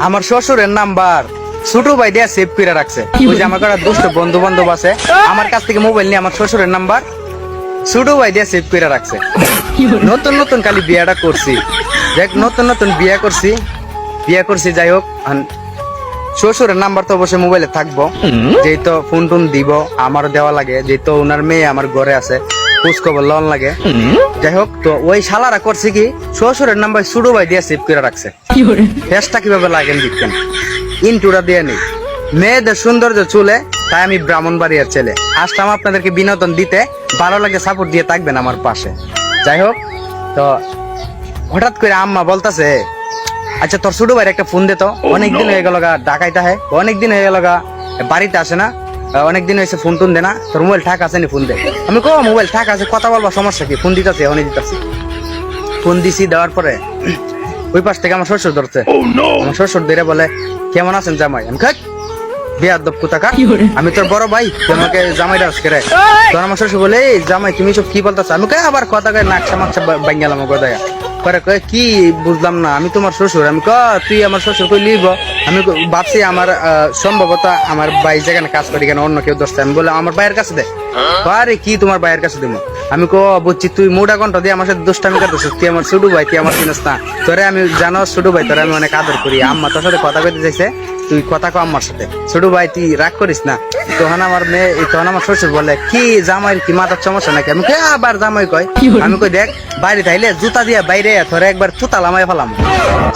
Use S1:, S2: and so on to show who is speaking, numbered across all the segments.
S1: আমার শ্বশুরের নাম্বার ছোট ভাই দিয়া সেভ করে রাখছে। ওই যে আমার একটা দুষ্ট বন্ধু বান্ধব আছে, আমার কাছ থেকে মোবাইল নিয়ে আমার শ্বশুরের নাম্বার ছোট ভাই দিয়া সেভ করে রাখছে। নতুন নতুন খালি বিয়াটা করছি, দেখ নতুন নতুন বিয়া করছি যাই হোক। শ্বশুরের নাম্বার তো অবশ্যই মোবাইলে থাকবো, যেই তো ফোন টোন দিব আমারও দেওয়া লাগে, যেই তো ওনার মেয়ে আমার ঘরে আছে, খোঁজ খবর লন লাগে। যাই হোক, তো ওই শালারা করছে কি শ্বশুরের নাম্বার ছোট ভাই দিয়ে সেভ করে রাখছে। ফেসটা কিভাবে লাগেন দেখতেন, ইনটুরা দিয়ে নেই। মেয়েদের সৌন্দর্য চুলে, তাই আমি ব্রাহ্মণবাড়িয়ার ছেলে আসলাম আপনাদেরকে বিনোদন দিতে। ভালো লাগে সাপোর্ট দিয়ে থাকবেন আমার পাশে। যাই হোক, তো হঠাৎ করে আম্মা বলতাছে, আচ্ছা তোর ছোট ভাইয়ের একটা ফোন দে তো, অনেকদিন হয়ে গেল গা ঢাকাইতে হয়, অনেকদিন হয়ে গেল গা বাড়িতে আসে না, অনেকদিন হয়েছে ফোন টোন দে না, তোর মোবাইল ঠাক আছে নি, ফোন দে। আমি কো মোবাইল ঠাক আছে, কথা বলবা সমস্যা কি, ফোন দিতেছে, অনেক দিতেছি। ফোন দিছি, দেওয়ার পরে ওই পাশ থেকে আমার শ্বশুর ধরছে। আমার শ্বশুর ধরে বলে, কেমন আছেন জামাই? আমি খাই বেয়াদব কোথাকার, আমি তোর বড় ভাই, তোমাকে জামাই ডাস করে। তখন আমার শ্বশুর বলে, এই জামাই তুমি সব কি বলতেছ? আমি কই আবার কথা কয়ে নাকশা মাকশা বাঙ্গালাম গদায়া করে, কয়ে কি বুঝলাম না, আমি তোমার শ্বশুর। আমি ক তুই আমার শ্বশুর কই লিব? আমি ভাবছি আমার সম্ভবত আমার ভাই যেখানে কাজ করি কেন অন্য কেউ দোষটা। আমি বলে আমার ভাইয়ের কাছে দে। আরে কি তোমার ভাইয়ের কাছে দেবো? আমি কো বুঝছি, তুই মোটা ঘন্টা দিয়ে আমার সাথে দুষ্টামি করতেছিস, তুই আমার ছোট ভাই, তুই আমার চিনিস না, তোরে আমি জানো ছোট ভাই, তোরে আমি অনেক আদর করি। আম্মা তোর সাথে কথা কইতে চাইছে, তুই কথা কো আম্মার সাথে, ছোট ভাই তুই রাগ করিস না। তখন আমার মেয়ে, তখন আমার শ্বশুর বলে, কি জামাইয়ের কি মাথার সমস্যা নাকি? আমি কই আবার জামাই কয়? আমি কই দেখ বাইরে থাইলে জুতা দিয়ে বাইরে ধরে একবার তুতা লামাই ফেলাম।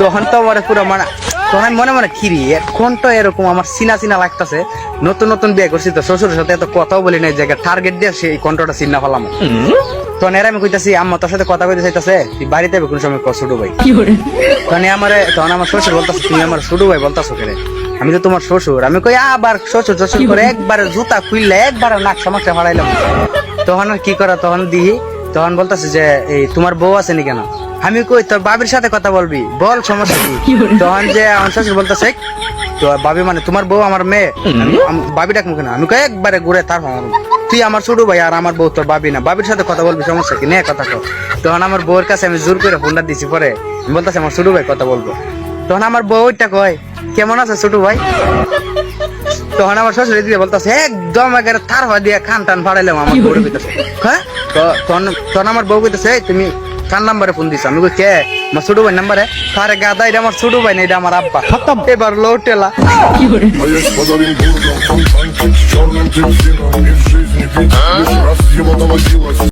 S1: তখন তো আমার পুরো মানে, তখন আমি মনে মনে খিরি এখন তো এরকম আমার চিনা চিনা লাগতেছে। নতুন নতুন বিয়ে করছি তো শ্বশুরের সাথে এত কথাও বলি নাই, জায়গা টার্গেট দিয়ে সেই কন্ট্রোলটা চিন্না ফেলাম। তখন এর আমি কইতাছি, আম্মা তোর সাথে কথা কইতে চাইতেছে, তুই বাড়িতে কোন সময় ছোট ভাই। তখন আমার শ্বশুর বলতেছে, তুমি আমার ছোট ভাই বলতেছো কেন? আমি তো তোমার শ্বশুর। আমি কই আবার শ্বশুর শ্বশুর করে একবারে জুতা খুললে একবারে নাক সামাকটা ফাড়াইলাম। তখন আর কি করা, তখন দিই, তখন বলতেছে যে এই তোমার বউ আছে নি কেন? আমি কই তোর বাবির সাথে কথা বলবি, বল সমস্যা কি? তখন যে আমার শ্বশুর বলতেছে, তো বাবি মানে তোমার বউ আমার মেয়ে, বাবি ডাক মুখে না। আমি কই একবারে ঘুরে তার তুই আমার ছোট ভাই আর আমার বউ তোর বাবি না, বাবির সাথে কথা বলবি সমস্যা কি, নে কথা কর। তখন আমার বউয়ের কাছে আমি জোর করে ফোনটা দিছি, পরে বলতেছে আমার ছোট ভাই কথা বলবো। তখন আমার বউ ওইটা কয়, কেমন আছে ছোট ভাই? তখন আমার শ্বশুর দিকে বলতেছে, একদম একেবারে থার হওয়া দিয়ে খান টান ফাড়াইলাম আমার বউর ভিতরে। হ্যাঁ, তখন আমার বউ কইতেছে, তুমি কার নাম্বারে ফোন দিছো? আমি কই কে? আমার ছোট ভাই নাম্বারে। আরে গাদা, এটা আমার ছোট ভাই না, এটা আমার আব্বা। এবার লোটেলা।
S2: А я с подарим бургом, фонтанчик с черным дельфином. И в жизни ведь лишь раз его доводилось